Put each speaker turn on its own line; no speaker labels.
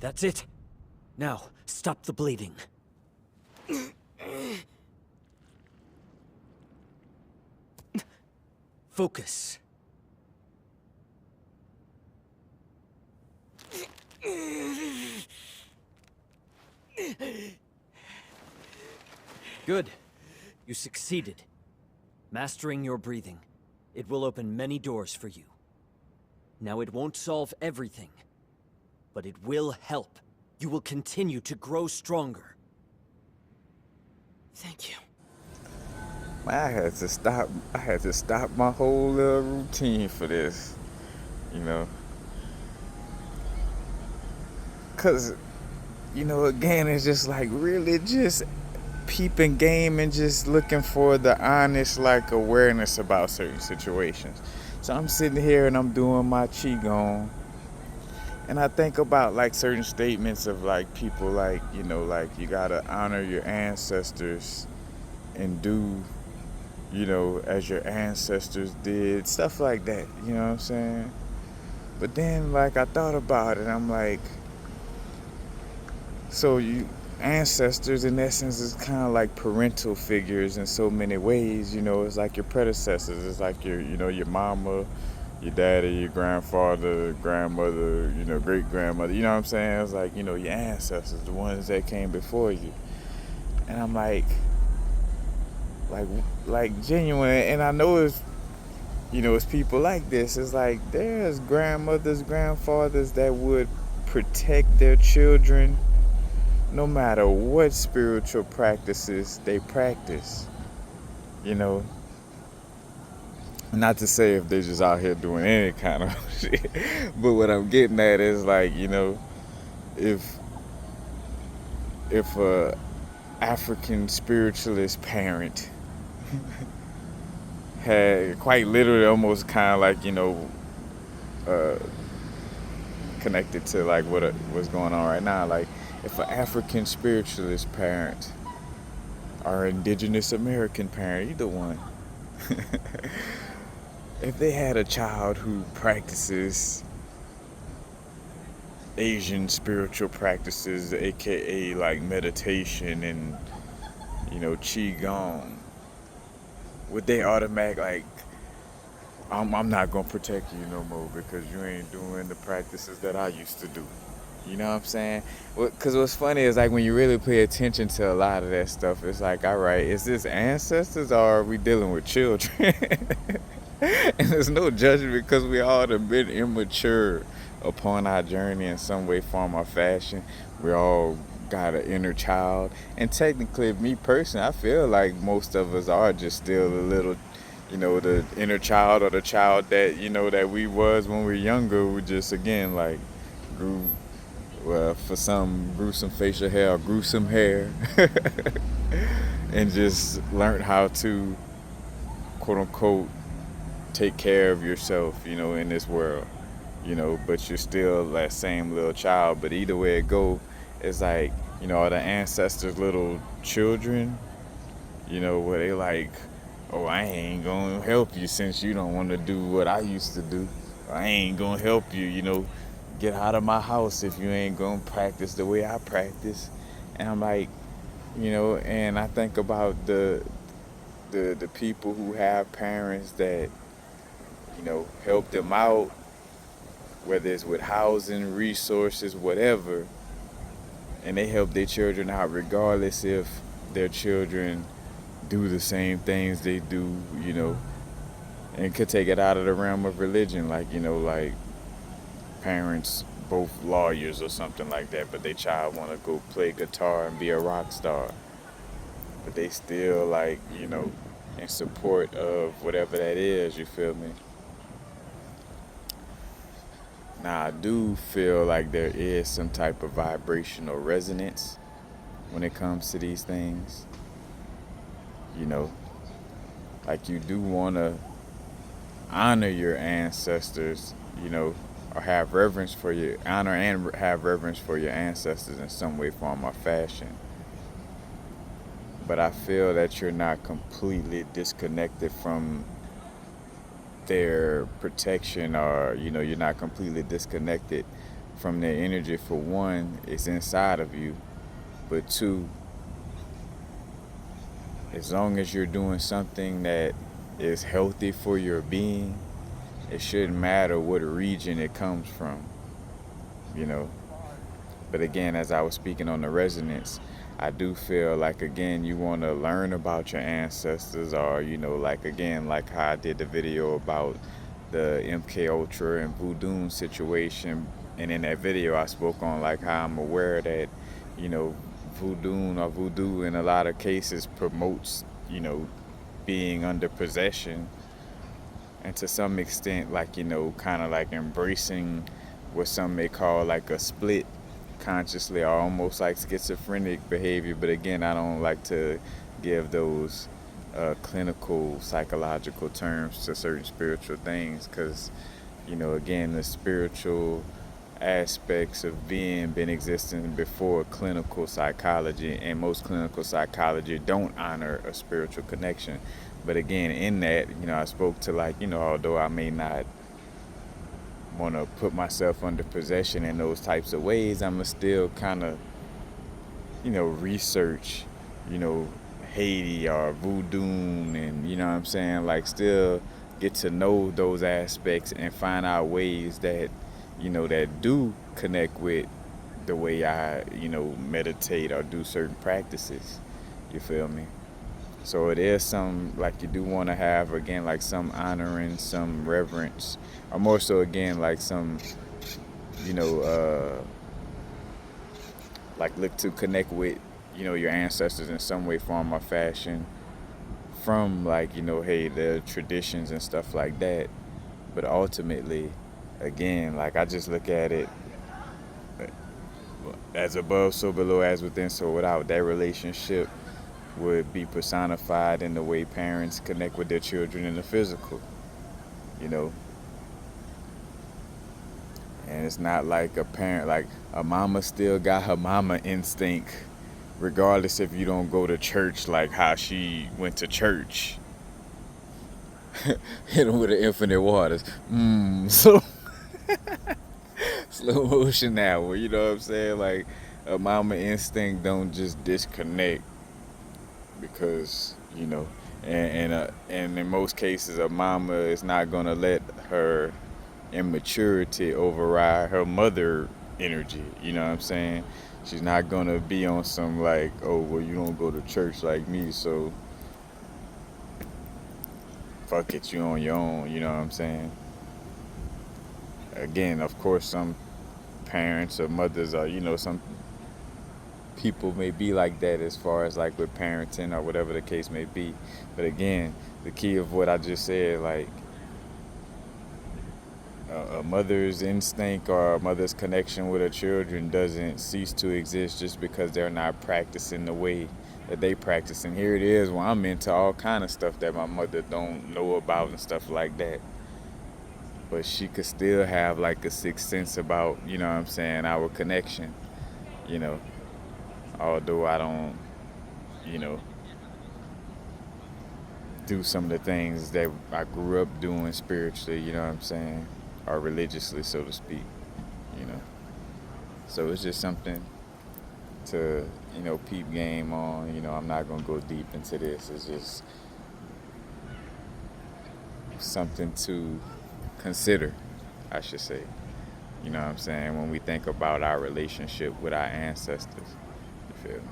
That's it. Now, stop the bleeding. Focus. Good. You succeeded. Mastering your breathing. It will open many doors for you. Now, it won't solve everything, but it will help. You will continue to grow stronger.
Thank you.
I had to stop my whole little routine for this, you know. Cause, you know, again, it's just like really just peeping game and just looking for the honest, like, awareness about certain situations. So I'm sitting here and I'm doing my qigong, and I think about like certain statements of like people like, you know, like you gotta honor your ancestors and do, you know, as your ancestors did, stuff like that, you know what I'm saying? But then like I thought about it, I'm like, so you ancestors in essence is kind of like parental figures in so many ways, you know. It's like your predecessors, it's like your, you know, your mama, your daddy, your grandfather, grandmother, you know, great grandmother, you know what I'm saying? It's like, you know, your ancestors, the ones that came before you. And I'm like genuine, and I know it's, you know, it's people like this. It's like there's grandmothers, grandfathers that would protect their children no matter what spiritual practices they practice, you know. Not to say if they're just out here doing any kind of shit, but what I'm getting at is like, you know, if a African spiritualist parent had quite literally almost kind of like, you know, connected to like what's going on right now, like if an African spiritualist parent or indigenous American parent, either one, if they had a child who practices Asian spiritual practices, aka like meditation and, you know, qigong, would they automatic like, I'm not gonna protect you no more because you ain't doing the practices that I used to do? You know what I'm saying? Because what's funny is like when you really pay attention to a lot of that stuff, it's like, all right, is this ancestors or are we dealing with children? And there's no judgment because we all have been immature upon our journey in some way, form, or fashion. We all got an inner child. And technically, me personally, I feel like most of us are just still a little, you know, the inner child or the child that, you know, that we was when we were younger. We just, again, like grew, well, for some, grew some facial hair or grew some hair and just learned how to, quote unquote, take care of yourself, you know, in this world, you know, but you're still that same little child. But either way it go, it's like, you know, are the ancestors little children, you know, where they like, oh, I ain't gonna help you since you don't want to do what I used to do. I ain't gonna help you, you know, get out of my house if you ain't gonna practice the way I practice. And I'm like, you know, and I think about the people who have parents that, you know, help them out, whether it's with housing, resources, whatever, and they help their children out regardless if their children do the same things they do, you know, and could take it out of the realm of religion, like, you know, like parents both lawyers or something like that, but their child want to go play guitar and be a rock star, but they still like, you know, in support of whatever that is, you feel me? Now, I do feel like there is some type of vibrational resonance when it comes to these things. You know, like you do want to honor your ancestors, you know, or have reverence for your, honor and have reverence for your ancestors in some way, form, or fashion. But I feel that you're not completely disconnected from their protection, or, you know, you're not completely disconnected from their energy. For one, it's inside of you, but two, as long as you're doing something that is healthy for your being, it shouldn't matter what region it comes from, you know. But again, as I was speaking on the resonance, I do feel like, again, you want to learn about your ancestors, or, like, again, like how I did the video about the MK Ultra and Voodoo situation. And in that video, I spoke on like how I'm aware that, voodoo in a lot of cases promotes, being under possession. And to some extent, like, kind of like embracing what some may call like a split consciously, or almost like schizophrenic behavior. But again, I don't like to give those clinical psychological terms to certain spiritual things, because again, the spiritual aspects of being been existing before clinical psychology, and most clinical psychology don't honor a spiritual connection. But again, in that, I spoke to like, although I may not want to put myself under possession in those types of ways, I'm still kind of, research, Haiti or voodoo, and what I'm saying, like, still get to know those aspects and find out ways that, that do connect with the way I, meditate or do certain practices. You feel me? So it is some, like, you do want to have, again, like some honoring, some reverence, or more so, again, like some, like, look to connect with, your ancestors in some way, form, or fashion, from, like, hey, the traditions and stuff like that. But ultimately, again, like, I just look at it as above, so below, as within, so without. That relationship would be personified in the way parents connect with their children in the physical, And it's not like a parent, like a mama still got her mama instinct, regardless if you don't go to church, like how she went to church. Hit him with the infinite waters. So slow motion now, you know what I'm saying? Like, a mama instinct don't just disconnect because, and in most cases, a mama is not gonna let her immaturity override her mother energy. You know what I'm saying? She's not gonna be on some like, oh, well, you don't go to church like me, so fuck it, you on your own. You know what I'm saying? Again, of course, some parents or mothers are, some people may be like that as far as like with parenting or whatever the case may be. But again, the key of what I just said, like, a mother's instinct or a mother's connection with her children doesn't cease to exist just because they're not practicing the way that they practice. And here it is, when I'm into all kind of stuff that my mother don't know about and stuff like that. But she could still have like a sixth sense about, our connection, although I don't, do some of the things that I grew up doing spiritually, or religiously, so to speak, So it's just something to, peep game on. I'm not going to go deep into this. It's just something to consider, I should say. You know what I'm saying? When we think about our relationship with our ancestors, you feel me?